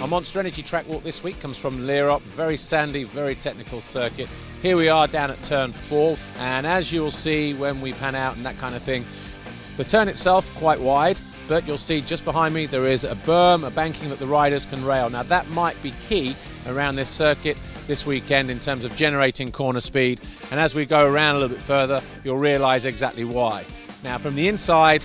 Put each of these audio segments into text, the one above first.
Our Monster Energy track walk this week comes from Lierop, very sandy, very technical circuit. Here we are down at turn 4, and as you'll see when we pan out and that kind of thing, the turn itself quite wide, but you'll see just behind me there is a berm, a banking that the riders can rail. Now that might be key around this circuit this weekend in terms of generating corner speed, and as we go around a little bit further you'll realise exactly why. Now from the inside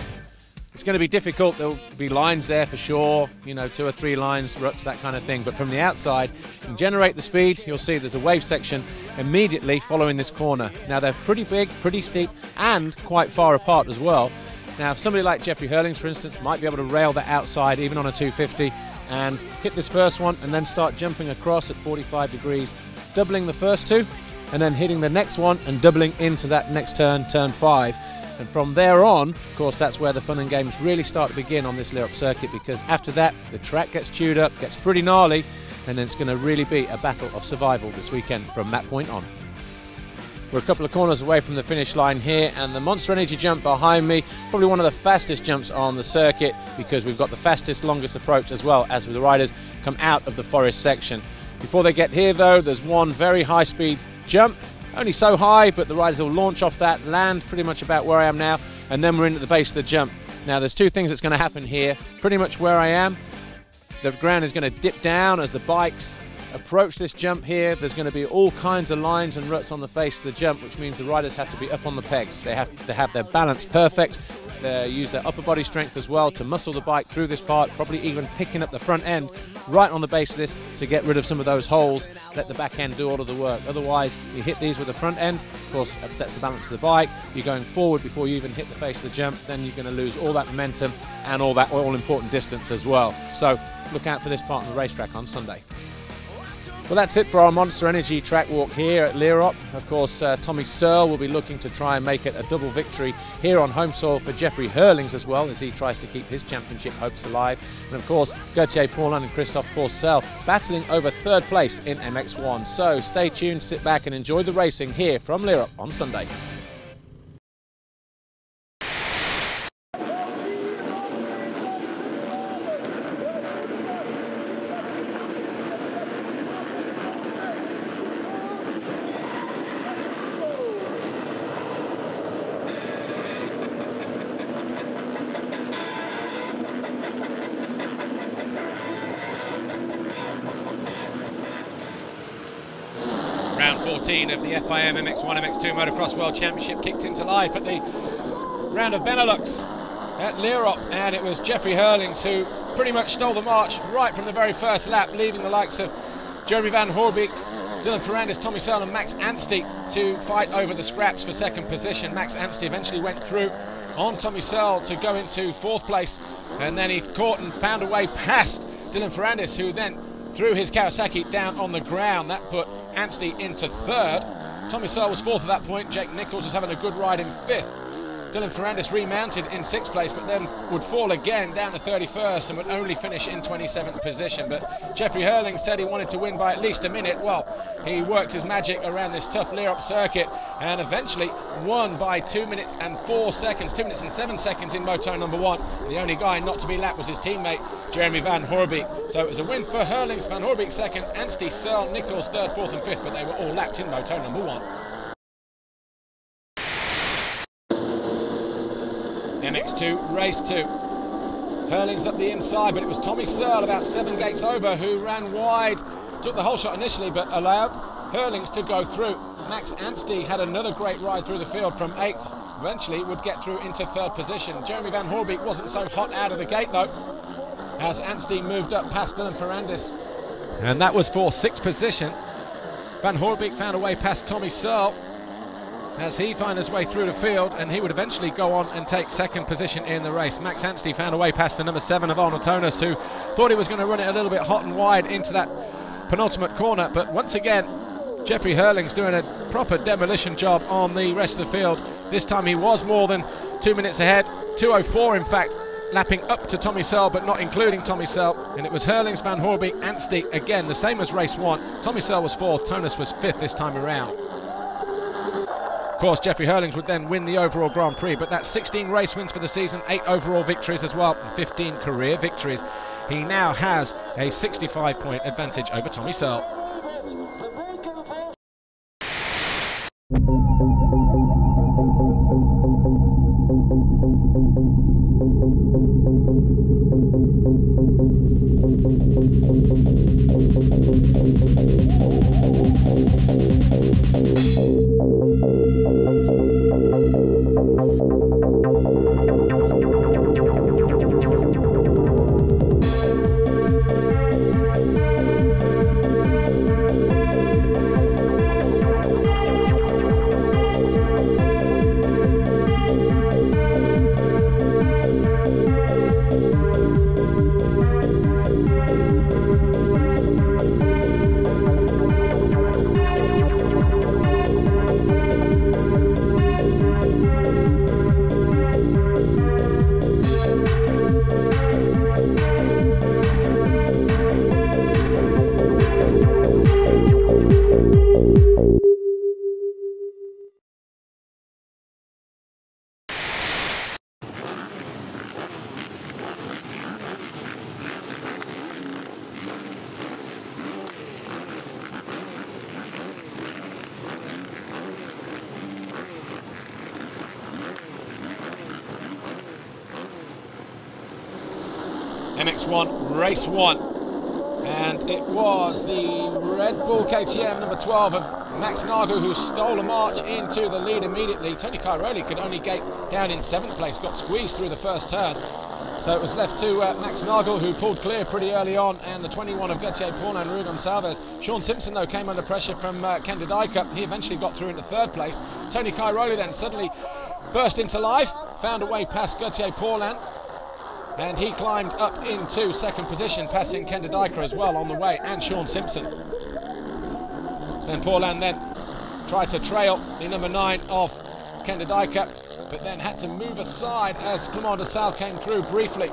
it's going to be difficult. There'll be lines there for sure, you know, 2 or 3 lines, ruts, that kind of thing, but from the outside you can generate the speed. You'll see there's a wave section immediately following this corner. Now they're pretty big, pretty steep, and quite far apart as well. Now somebody like Jeffrey Hurlings, for instance, might be able to rail that outside even on a 250 and hit this first one and then start jumping across at 45 degrees, doubling the first 2 and then hitting the next one and doubling into that next turn, turn 5. And from there on, of course, that's where the fun and games really start to begin on this Lierop circuit, because after that the track gets chewed up, gets pretty gnarly, and then it's going to really be a battle of survival this weekend from that point on. We're a couple of corners away from the finish line here, and the Monster Energy jump behind me, probably one of the fastest jumps on the circuit, because we've got the fastest, longest approach as well as the riders come out of the forest section. Before they get here though, there's one very high speed jump, only so high, but the riders will launch off that, land pretty much about where I am now, and then we're in at the base of the jump. Now there's 2 things that's going to happen here. Pretty much where I am, the ground is going to dip down as the bikes approach this jump here. There's going to be all kinds of lines and ruts on the face of the jump, which means the riders have to be up on the pegs. They have to have their balance perfect. They use their upper body strength as well to muscle the bike through this part, probably even picking up the front end right on the base of this to get rid of some of those holes, let the back end do all of the work. Otherwise, you hit these with the front end, of course, upsets the balance of the bike. You're going forward before you even hit the face of the jump, then you're going to lose all that momentum and all that all-important distance as well. So look out for this part on the racetrack on Sunday. Well, that's it for our Monster Energy track walk here at Lierop. Of course, Tommy Searle will be looking to try and make it a double victory here on home soil for Jeffrey Hurlings as well, as he tries to keep his championship hopes alive. And of course, Gauthier Paulin and Christophe Pourcel battling over 3rd place in MX1. So stay tuned, sit back and enjoy the racing here from Lierop on Sunday. Round 14 of the FIM MX1 MX2 Motocross World Championship kicked into life at the round of Benelux at Lierop, and it was Jeffrey Hurlings who pretty much stole the march right from the very first lap, leaving the likes of Jeremy Van Hoorbeek, Dylan Ferrandis, Tommy Searle and Max Anstey to fight over the scraps for 2nd position. Max Anstey eventually went through on Tommy Searle to go into 4th place, and then he caught and found a way past Dylan Ferrandis, who then threw his Kawasaki down on the ground. That put Anstey into 3rd. Tommy Searle was 4th at that point. Jake Nichols was having a good ride in 5th. Dylan Ferrandis remounted in 6th place, but then would fall again down to 31st and would only finish in 27th position. But Jeffrey Hurlings said he wanted to win by at least a minute. Well, he worked his magic around this tough Lierop circuit and eventually won by 2 minutes and 4 seconds, 2 minutes and 7 seconds in moto number 1. The only guy not to be lapped was his teammate, Jeremy Van Hoorbeek. So it was a win for Hurlings, Van Hoorbeek 2nd, Anstey, Searle, Nichols 3rd, 4th and 5th, but they were all lapped in moto number 1. MX2, race 2. Hurlings up the inside, but it was Tommy Searle about 7 gates over who ran wide, took the whole shot initially, but allowed Hurlings to go through. Max Anstey had another great ride through the field from 8th, eventually would get through into 3rd position. Jeremy Van Hoorbeek wasn't so hot out of the gate though, as Anstey moved up past Dylan Ferrandis, and that was for 6th position. Van Hoorbeek found a way past Tommy Searle as he found his way through the field, and he would eventually go on and take 2nd position in the race. Max Anstey found a way past the number 7 of Arnold Tonis, who thought he was going to run it a little bit hot and wide into that penultimate corner, but once again Jeffrey Hurlings doing a proper demolition job on the rest of the field. This time he was more than 2 minutes ahead, 2:04 in fact, lapping up to Tommy Searle but not including Tommy Searle, and it was Hurlings, Van Hoorbeek, Anstey again, the same as race 1. Tommy Searle was 4th, Tonis was 5th this time around. Of course, Jeffrey Hurlings would then win the overall Grand Prix, but that's 16 race wins for the season, 8 overall victories as well, and 15 career victories. he now has a 65-point advantage over Tommy Searle. MX1 race 1, and it was the Red Bull KTM number 12 of Max Nagel who stole a march into the lead immediately. Tony Cairoli could only get down in 7th place, got squeezed through the first turn, so it was left to Max Nagel, who pulled clear pretty early on, and the 21 of Gauthier Paulin and Rui Gonçalves. Sean Simpson though came under pressure from Ken de Dijker. He eventually got through into 3rd place. Tony Cairoli then suddenly burst into life, found a way past Gauthier Paulin, and he climbed up into 2nd position, passing Ken de Dijker as well on the way, and Sean Simpson. So then Paulin then tried to trail the number 9 of Ken de Dijker, but then had to move aside as Clément de Sale came through briefly.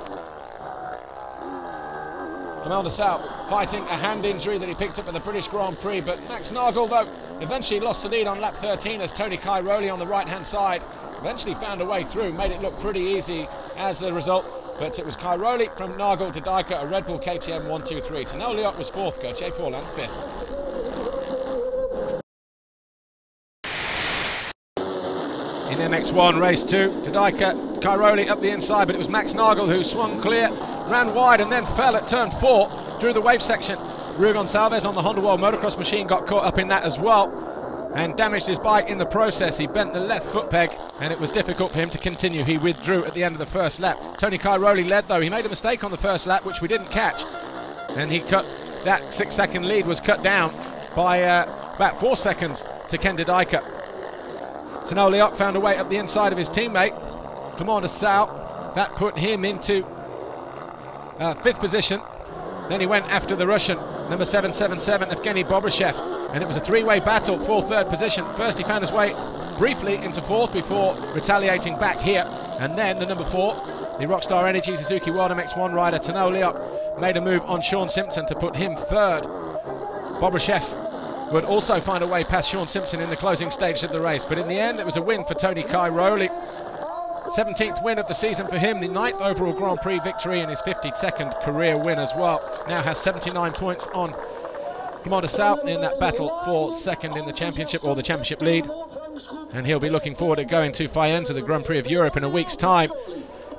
Clément de Sale fighting a hand injury that he picked up at the British Grand Prix, but Max Nagel though eventually lost the lead on lap 13 as Tony Cairoli on the right hand side eventually found a way through, made it look pretty easy as a result. But it was Cairoli from Nagel to Dijker, a Red Bull KTM 1-2-3. Tanel Lierop was 4th, Gauthier Paulin 5th. In MX1 race 2, to Dijker, Cairoli up the inside, but it was Max Nagel who swung clear, ran wide and then fell at turn 4 through the wave section. Rui Gonçalves on the Honda World Motocross machine got caught up in that as well and damaged his bike in the process. He bent the left foot peg and it was difficult for him to continue. He withdrew at the end of the first lap. Tony Cairoli led though. He made a mistake on the first lap which we didn't catch, and he cut that 6-second lead was cut down by about 4 seconds to Ken de Dijker. Tanel Lierop found a way up the inside of his teammate Clément de Sale. That put him into 5th position. Then he went after the Russian number 777 Evgeny Bobryshev, and it was a 3-way battle for 3rd position. First he found his way briefly into 4th before retaliating back here, and then the number 4, the Rockstar Energy Suzuki World MX1 rider Tanel Lierop, made a move on Sean Simpson to put him 3rd. Bobryshev would also find a way past Sean Simpson in the closing stage of the race, but in the end it was a win for Tony Cairoli. 17th win of the season for him, the 9th overall Grand Prix victory and his 52nd career win as well. Now has 79 points on Clément de Sale in that battle for 2nd in the championship, or the championship lead, and he'll be looking forward to going to Faenza, the Grand Prix of Europe, in a week's time,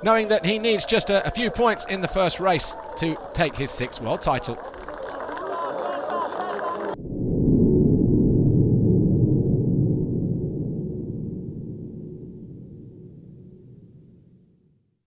knowing that he needs just a few points in the first race to take his 6th world title.